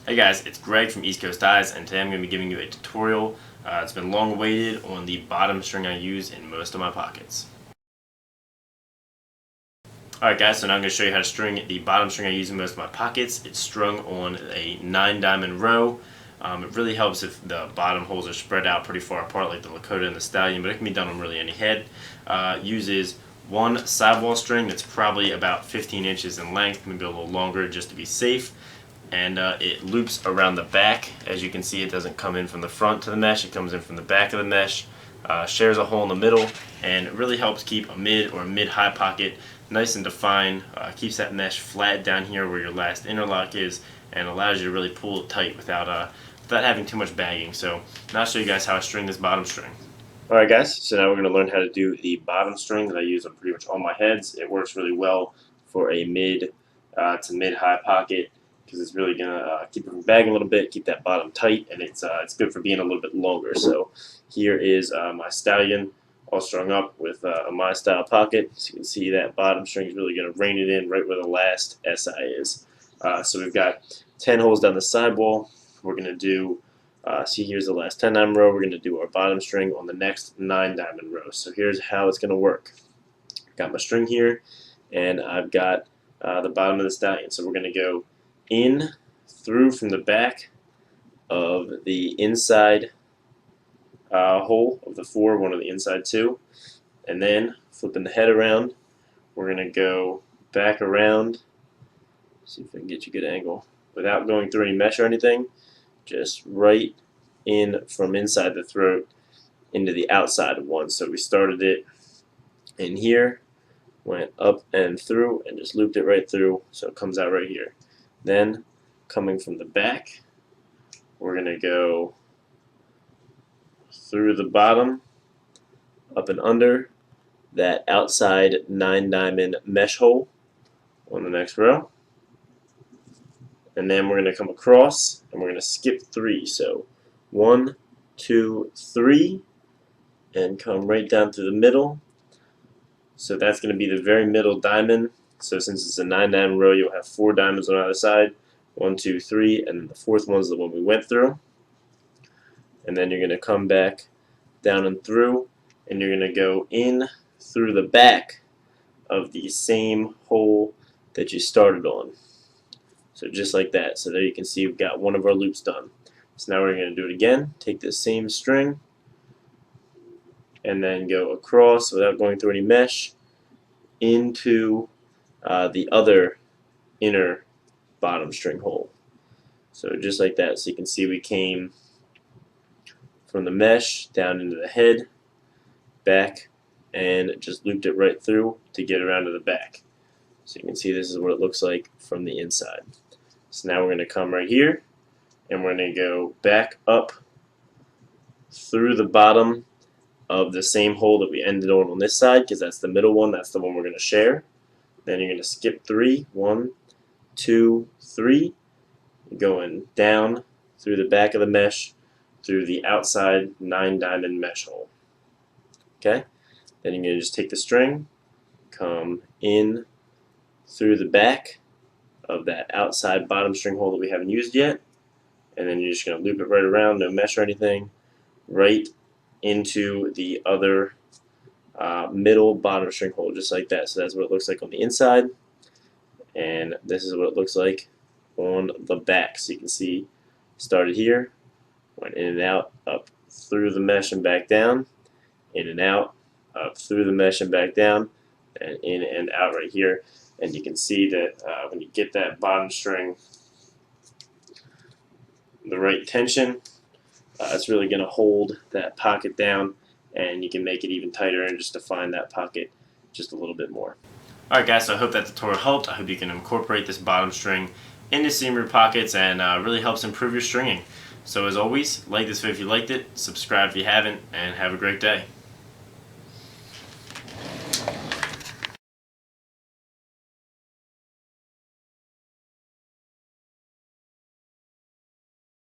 Hey guys, it's Greg from East Coast Eyes, and today I'm going to be giving you a tutorial. It's been long awaited on the bottom string I use in most of my pockets. Alright guys, so now I'm going to show you how to string the bottom string I use in most of my pockets. It's strung on a 9-diamond row. It really helps if the bottom holes are spread out pretty far apart like the Lakota and the Stallion, but it can be done on really any head. Uses one sidewall string that's probably about 15 inches in length, maybe a little longer just to be safe. And it loops around the back. As you can see, it doesn't come in from the front to the mesh, it comes in from the back of the mesh, shares a hole in the middle, and it really helps keep a mid or mid-high pocket nice and defined, keeps that mesh flat down here where your last interlock is, and allows you to really pull it tight without having too much bagging. So now I'll show you guys how I string this bottom string. Alright guys, so now we're going to learn how to do the bottom string that I use on pretty much all my heads. It works really well for a mid to mid-high pocket, because it's really going to keep it from bagging a little bit, keep that bottom tight, and it's good for being a little bit longer. So here is my Stallion all strung up with a my style pocket. So you can see that bottom string is really going to rein it in right where the last SI is. So we've got 10 holes down the sidewall. We're going to do, see here's the last 10-diamond row. We're going to do our bottom string on the next 9-diamond row. So here's how it's going to work. Got my string here, and I've got the bottom of the Stallion. So we're going to go in through from the back of the inside hole of the 4, one of the inside 2, and then flipping the head around, we're going to go back around. See if I can get you a good angle without going through any mesh or anything, just right in from inside the throat into the outside of one. So we started it in here, went up and through, and just looped it right through, so it comes out right here. Then, coming from the back, we're going to go through the bottom, up and under that outside 9-diamond mesh hole on the next row. And then we're going to come across, and we're going to skip 3. So 1, 2, 3, and come right down through the middle. So that's going to be the very middle diamond. So since it's a 9-diamond row, you'll have 4 diamonds on either side. 1, 2, 3, and the 4th one is the one we went through. And then you're going to come back down and through, and you're going to go in through the back of the same hole that you started on. So just like that. So there you can see we've got one of our loops done. So now we're going to do it again. Take the same string and then go across without going through any mesh into the other inner bottom string hole. So just like that. So you can see we came from the mesh down into the head, back, and just looped it right through to get around to the back. So you can see this is what it looks like from the inside. So now we're going to come right here, and we're going to go back up through the bottom of the same hole that we ended on this side, because that's the middle one, that's the one we're going to share. Then you're going to skip 3, 1, 2, 3, going down through the back of the mesh, through the outside 9-diamond mesh hole. Okay? Then you're going to just take the string, come in through the back of that outside bottom string hole that we haven't used yet, and then you're just going to loop it right around, no mesh or anything, right into the other middle bottom string hole, just like that. So that's what it looks like on the inside, and this is what it looks like on the back. So you can see, started here, went in and out, up through the mesh and back down, in and out, up through the mesh and back down, and in and out right here. And you can see that when you get that bottom string the right tension, it's really going to hold that pocket down, and you can make it even tighter and just define that pocket just a little bit more. Alright guys, so I hope that tutorial helped. I hope you can incorporate this bottom string into some of your pockets, and really helps improve your stringing. So as always, like this video if you liked it, subscribe if you haven't, and have a great day.